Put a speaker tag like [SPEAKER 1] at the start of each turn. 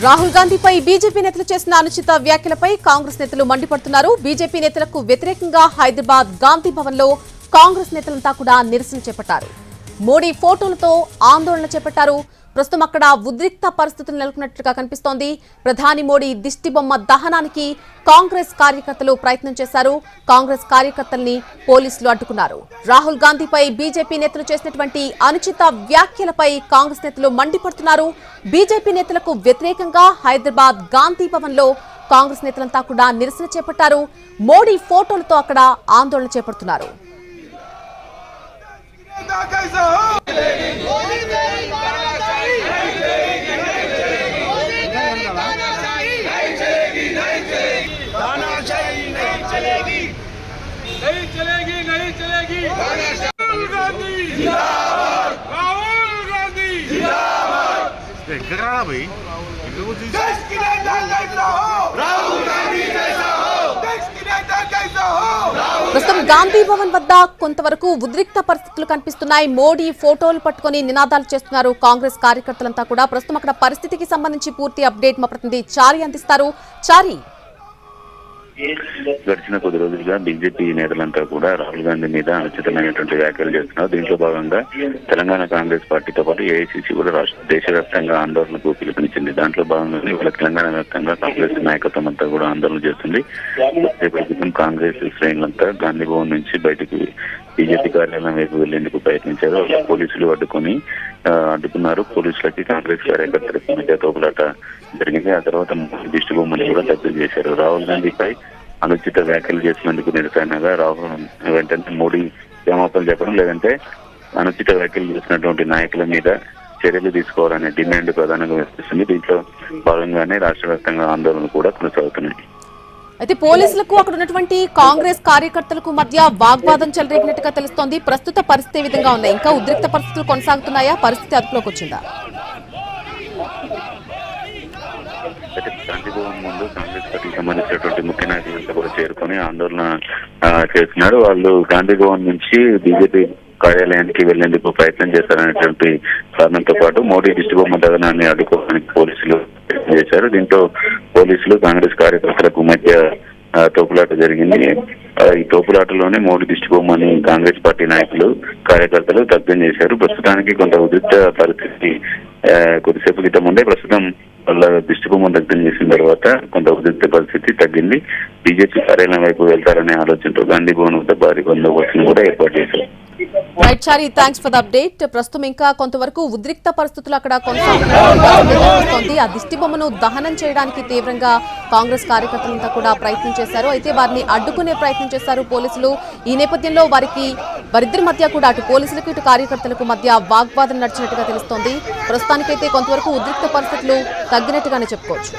[SPEAKER 1] Rahul గాంధీపై BJP నేతలు చేసిన అనుచిత వ్యాఖ్యలపై కాంగ్రెస్ నేతలు మండిపడుతున్నారు. బీజేపీ నేతలకు వ్యతిరేకంగా హైదరాబాద్ గాంధీ భవన్ లో కాంగ్రెస్ నేతలంతా కూడా నిరసన చేపట్టారు. మోడీ ఫోటోలతో ఆందోళన చేపట్టారు. ప్రస్తుతం అక్కడ ఉద్రిక్త పరిస్థితులు నెలకొన్నట్లుగా కనిపిస్తోంది. ప్రధాని మోడీ దిష్టిబొమ్మ దహనానికి కాంగ్రెస్ కార్యకర్తలు ప్రయత్నం చేశారు. కాంగ్రెస్ కార్యకర్తల్ని పోలీసులు అడ్డుకున్నారు. రాహుల్ గాంధీపై బీజేపీ నేతలు చేసినటువంటి అనుచిత వ్యాఖ్యలపై కాంగ్రెస్ నేతలు మండిపడుతున్నారు. బీజేపీ నేతలకు వ్యతిరేకంగా హైదరాబాద్ గాంధీ భవన్ లో కాంగ్రెస్ నేతలంతా కూడా నిరసన చేపట్టారు. మోడీ ఫోటోలతో అక్కడ ఆందోళన చేపడుతున్నారు.
[SPEAKER 2] नहीं चलेगी नहीं चलेगी राहुल गांधी जिंदाबाद राहुल गांधी जिंदाबाद देखना भाई देश की नेता कैसा हो राहुल गांधी जैसा हो देश की नेता कैसा हो
[SPEAKER 1] ప్రస్తుతం గాంధీ భవన్ వద్ద కొంతవరకు ఉద్రిక్త పరిస్థితులు కనిపిస్తున్నాయి. మోడీ ఫోటోలు పట్టుకొని నినాదాలు చేస్తున్నారు కాంగ్రెస్ కార్యకర్తలంతా కూడా. ప్రస్తుతం అక్కడ పరిస్థితికి సంబంధించి పూర్తి అప్డేట్ మా ప్రతినిధి చారి అందిస్తారు. చారి,
[SPEAKER 3] గడిచిన కొద్ది రోజులుగా బీజేపీ నేతలంతా కూడా రాహుల్ గాంధీ మీద అనుచితమైనటువంటి వ్యాఖ్యలు చేస్తున్నారు. దీంట్లో భాగంగా తెలంగాణ కాంగ్రెస్ పార్టీతో పాటు ఏఐసీసీ కూడా దేశవ్యాప్తంగా ఆందోళనకు పిలుపునిచ్చింది. దాంట్లో భాగంగానే ఇవాళ తెలంగాణ వ్యాప్తంగా కాంగ్రెస్ నాయకత్వం అంతా కూడా ఆందోళన చేస్తుంది. కాంగ్రెస్ శ్రేణులంతా గాంధీ భవన్ నుంచి బయటకు బీజేపీ కార్యాలయం వైపు వెళ్లేందుకు ప్రయత్నించారు. పోలీసులు అడ్డుకున్నారు. పోలీసులకి కాంగ్రెస్ కార్యకర్తలకు మధ్య తోపులాట జరిగింది. ఆ తర్వాత దిష్టి బొమ్మని కూడా దగ్ధం చేశారు. రాహుల్ గాంధీపై అనుచిత వ్యాఖ్యలు చేసినందుకు నిరసనగా రాహుల్ వెంటనే మోడీ క్షమాపణలు చెప్పడం, లేదంటే అనుచిత వ్యాఖ్యలు చేసినటువంటి నాయకుల మీద చర్యలు తీసుకోవాలనే డిమాండ్ ప్రధానంగా వినిపిస్తుంది. దీంట్లో భాగంగానే రాష్ట్ర వ్యాప్తంగా ఆందోళనలు కూడా కొనసాగుతున్నాయి.
[SPEAKER 1] అయితే పోలీసులకు అక్కడ ఉన్నటువంటి కాంగ్రెస్ కార్యకర్తలకు మధ్య వాగ్వాదం చెలరేగినట్టుగా తెలుస్తోంది. ప్రస్తుత పరిస్థితి ఏ విధంగా ఉన్నాయి? ఇంకా ఉద్రిక్త పరిస్థితులు కొనసాగుతున్నాయా? పరిస్థితి అదుపులోకి వచ్చిందా?
[SPEAKER 3] గాంధీ భవన్ ముందు కాంగ్రెస్ పార్టీకి సంబంధించినటువంటి ముఖ్య నాయకులంతా కూడా చేరుకొని ఆందోళన చేస్తున్నారు. వాళ్ళు గాంధీ భవన్ నుంచి బీజేపీ కార్యాలయానికి వెళ్లేందుకు ప్రయత్నం చేశారనేటువంటి కారణంతో పాటు మోడీ దిష్టిబొమ్మ దహనాన్ని అడ్డుకోవడానికి పోలీసులు ప్రయత్నం చేశారు. దీంతో పోలీసులు కాంగ్రెస్ కార్యకర్తలకు మధ్య తోపులాట జరిగింది. ఈ తోపులాటలోనే మోడీ దిష్టిబొమ్మని కాంగ్రెస్ పార్టీ నాయకులు కార్యకర్తలు దగ్ధం చేశారు. ప్రస్తుతానికి కొంత ఉద్రిక్త పరిస్థితి కొద్దిసేపు క్రితం ఉండే, ప్రస్తుతం వాళ్ళ దిష్టిబొమ్మను దగ్ధం చేసిన తర్వాత కొంత ఉద్రిక్త పరిస్థితి తగ్గింది. బీజేపీ కార్యాలయం వైపు వెళ్తారనే ఆలోచనతో గాంధీ భవన్ వద్ద భారీ బందోబస్తును కూడా ఏర్పాటు చేశారు.
[SPEAKER 1] Right Chari, thanks for the update. ప్రస్తుతం ఇంకా కొంతవరకు ఉద్రిక్త పరిస్థితులు అక్కడ కొనసాగుతుంది. ఆ దిష్టి బొమ్మను దహనం చేయడానికి తీవ్రంగా కాంగ్రెస్ కార్యకర్తలంతా కూడా ప్రయత్నం చేశారు. అయితే వారిని అడ్డుకునే ప్రయత్నం చేశారు పోలీసులు. ఈ నేపథ్యంలో వారిద్దరి మధ్య కూడా అటు పోలీసులకు ఇటు కార్యకర్తలకు మధ్య వాగ్వాదం నడిచినట్టుగా తెలుస్తోంది. ప్రస్తుతానికైతే కొంతవరకు ఉద్రిక్త పరిస్థితులు తగ్గినట్టుగానే చెప్పుకోవచ్చు.